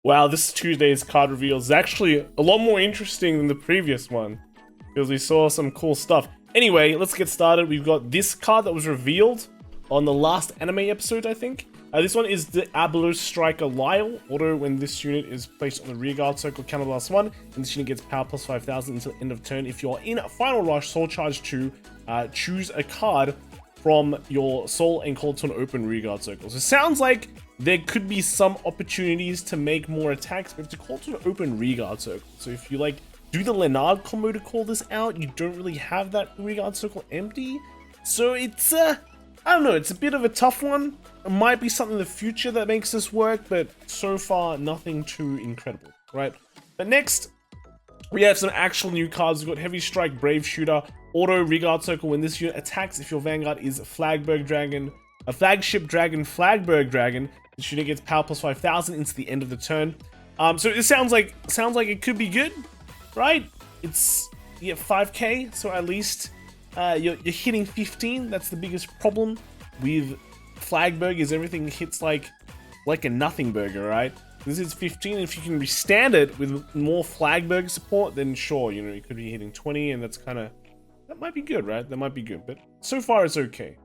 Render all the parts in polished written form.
Wow, this Tuesday's card reveal is actually a lot more interesting than the previous one, because we saw some cool stuff. Anyway, let's get started. We've got this card that was revealed on the last anime episode, I think. This one is the Abalone Striker Lyle. Auto when this unit is placed on the rearguard circle, counterblast 1, and this unit gets power plus 5,000 until end of turn. If you're in Final Rush, Soul Charge 2, choose a card from your Soul and call it to an open rearguard circle. So it sounds like there could be some opportunities to make more attacks, but to call to an open rearguard circle. So if you like do the Leonard combo to call this out, you don't really have that rearguard circle empty. So it's I don't know, it's a bit of a tough one. It might be something in the future that makes this work, but so far nothing too incredible, right? But next, we have some actual new cards. We've got Heavy Strike, Brave Shooter, Auto Rearguard Circle. When this unit attacks, if your Vanguard is a Flagship Dragon, Flagberg Dragon, this unit gets power plus 5,000 into the end of the turn. So it sounds like it could be good, right? It's 5k, so at least you're hitting 15. That's the biggest problem with Flagberg, is everything hits like a nothing burger, right? This is 15. If you can restand it with more Flagberg support, then sure, you know, you could be hitting 20, and that might be good, right? That might be good, but so far it's okay.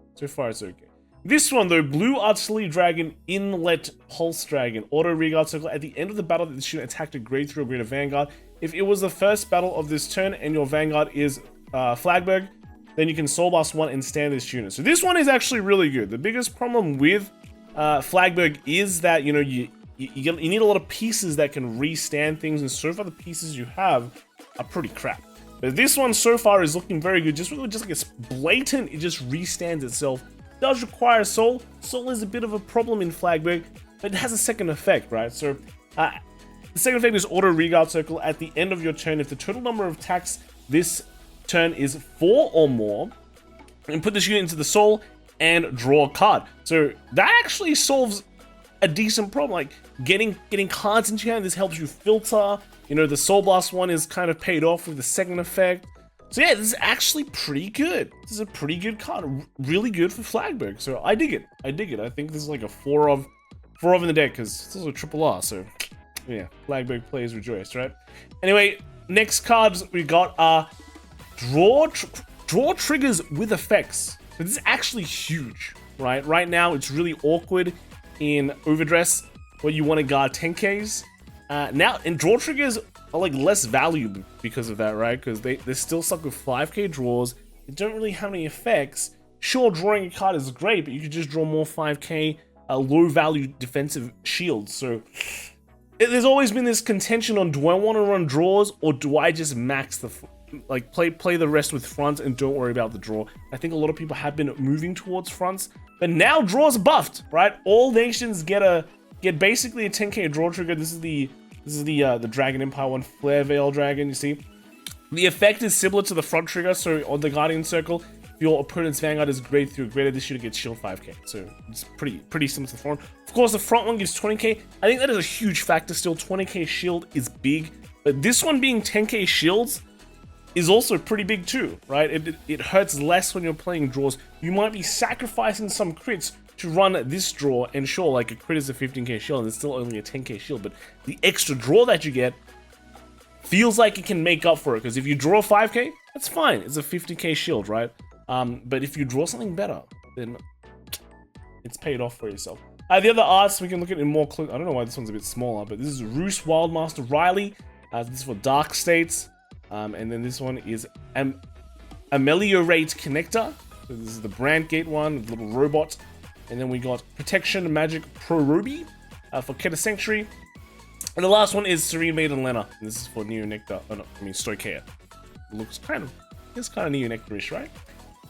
This one though, Blue Artillery Dragon, Inlet Pulse Dragon, Auto Rearguard Circle. At the end of the battle, this unit attacked a grade 3 or greater Vanguard. If it was the first battle of this turn and your Vanguard is Flagberg, then you can Soul Blast 1 and stand this unit. So this one is actually really good. The biggest problem with Flagberg is that, you know, you need a lot of pieces that can restand things, and so far the pieces you have are pretty crap. But this one so far is looking very good. Just like it's blatant, it just restands itself. It does require Soul. Soul is a bit of a problem in Flagberg, but it has a second effect, right? So the second effect is Auto Rearguard Circle. At the end of your turn, if the total number of attacks this turn is 4 or more, and put this unit into the Soul and draw a card. So that actually solves a decent problem, like getting cards into your hand. This helps you filter. You know, the Soul Blast one is kind of paid off with the second effect. So yeah, this is actually pretty good. This is a pretty good card, really good for Flagberg. So I dig it. I think this is like a 4 of in the deck, because it's also triple R. So yeah, Flagberg players rejoice, right? Anyway, next cards we got are draw triggers with effects. So this is actually huge, right? Right now it's really awkward in Overdress where you want to guard 10Ks. Now, and draw triggers are like less valuable because of that, right? Because they're still stuck with 5k draws. They don't really have any effects. Sure, drawing a card is great, but you could just draw more 5k low value defensive shields. So there's always been this contention on, do I want to run draws, or do I just max the play the rest with fronts and don't worry about the draw? I think a lot of people have been moving towards fronts, but now draws buffed, right? All nations get basically a 10k draw trigger. This is the Dragon Empire one, Flare Veil Dragon. You see, the effect is similar to the front trigger. So on the Guardian Circle, if your opponent's Vanguard is grade 3 or greater, this unit gets shield 5k. So it's pretty similar to the front. Of course, the front one gives 20k. I think that is a huge factor still. 20k shield is big, but this one being 10k shields is also pretty big too, right? It hurts less when you're playing draws. You might be sacrificing some crits to run this draw, and sure, like a crit is a 15k shield and it's still only a 10k shield, but the extra draw that you get feels like it can make up for it, because if you draw 5k, that's fine. It's a 50k shield, right? But if you draw something better, then it's paid off for yourself. The other arts, we can look at in more close. I don't know why this one's a bit smaller, but this is Roos Wildmaster Riley. This is for Dark States. And then this one is Ameliorate Connector. So this is the Brand Gate one, the little robot. And then we got Protection Magic Pro Roby for Keta Sanctuary. And the last one is Serene Maiden Lena. And this is for Neo Nectar. Oh no, I mean Stoicheia. It's kind of Neo Nectar-ish, right?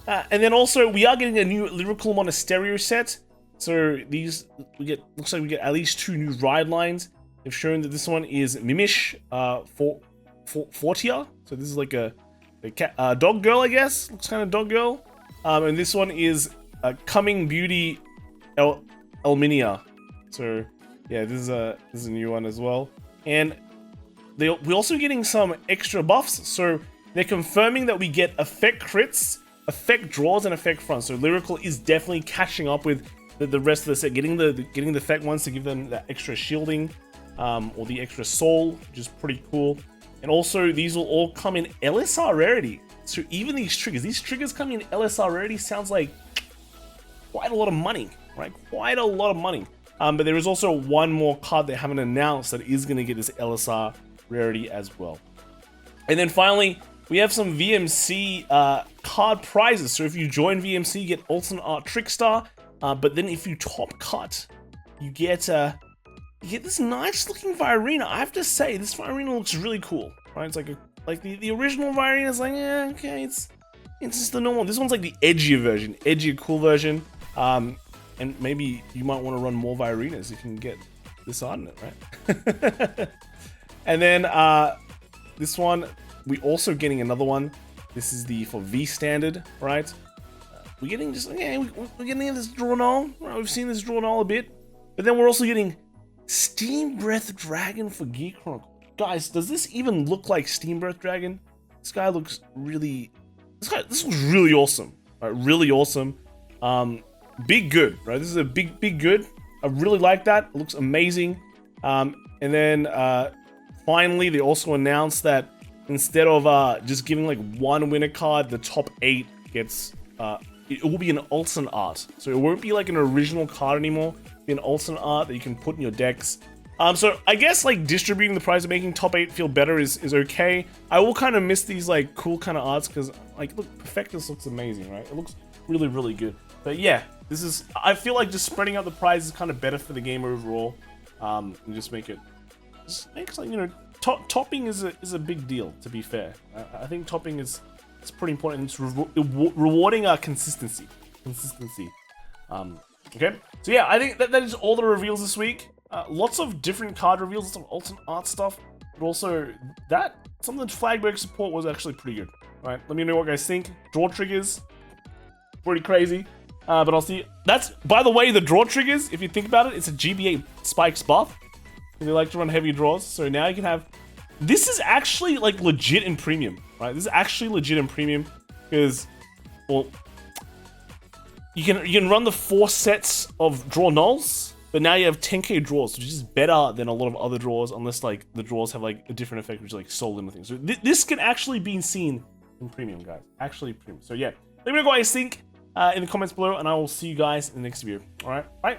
And then also we are getting a new Lyrical Monasterio set. So looks like we get at least 2 new ride lines. They've shown that this one is Mimish Fortia. So this is like a dog girl, I guess. Looks kind of dog girl. And this one is Coming Beauty Elminia. So yeah, this is a new one as well. And we're also getting some extra buffs. So they're confirming that we get effect crits, effect draws, and effect fronts. So Lyrical is definitely catching up with the rest of the set, getting the effect ones to give them that extra shielding. or the extra soul, which is pretty cool. And also, these will all come in LSR rarity. So even these triggers coming in LSR rarity sounds like quite a lot of money, right? Quite a lot of money. But there is also one more card they haven't announced that is going to get this LSR rarity as well. And then finally, we have some VMC card prizes. So if you join VMC, you get Alternate Art Trickstar. But then if you top cut, you get this nice looking Virina. I have to say, this Virina looks really cool, right? It's like the original Virina is like, yeah, okay, it's just the normal. This one's like the edgier version, cool version. And maybe you might want to run more Virinas if you can get this art in it, right? And then this one, we're also getting another one. This is for V standard, right? We're getting we're getting this draw null, right? We've seen this draw null a bit, but then we're also getting Steam Breath Dragon for Gear Chronicle. Guys, does this even look like Steam Breath Dragon? This guy looks really... This looks really awesome. Right? Really awesome. Big good, right? This is a big good. I really like that. It looks amazing. And then finally, they also announced that instead of just giving like one winner card, the top 8 gets... it will be an alternate art. So it won't be like an original card anymore. It'll be an alternate art that you can put in your decks. So I guess like distributing the prize of making top 8 feel better is okay. I will kind of miss these like cool kind of arts because like look, Perfectus looks amazing, right? It looks really good. But yeah, I feel like just spreading out the prize is kind of better for the game overall. And just makes like, you know, topping is a big deal, to be fair. I think topping it's pretty important. It's rewarding consistency. Okay, so yeah, I think that is all the reveals this week. Lots of different card reveals, lots of alternate art stuff, but also some of the Flagberg support was actually pretty good. All right, let me know what you guys think. Draw triggers, pretty crazy. But I'll see. By the way, the draw triggers, if you think about it, it's a GBA spikes buff. And they like to run heavy draws, so now you can have. This is actually like legit in premium, right? This is actually legit in premium because, well, you can run the 4 sets of draw nulls, but now you have 10k draws, which is better than a lot of other draws, unless like the draws have like a different effect, which is like soul limiting. So this can actually be seen in premium, guys. Actually premium. So yeah, let me know what you guys think in the comments below, and I will see you guys in the next video. All right, bye.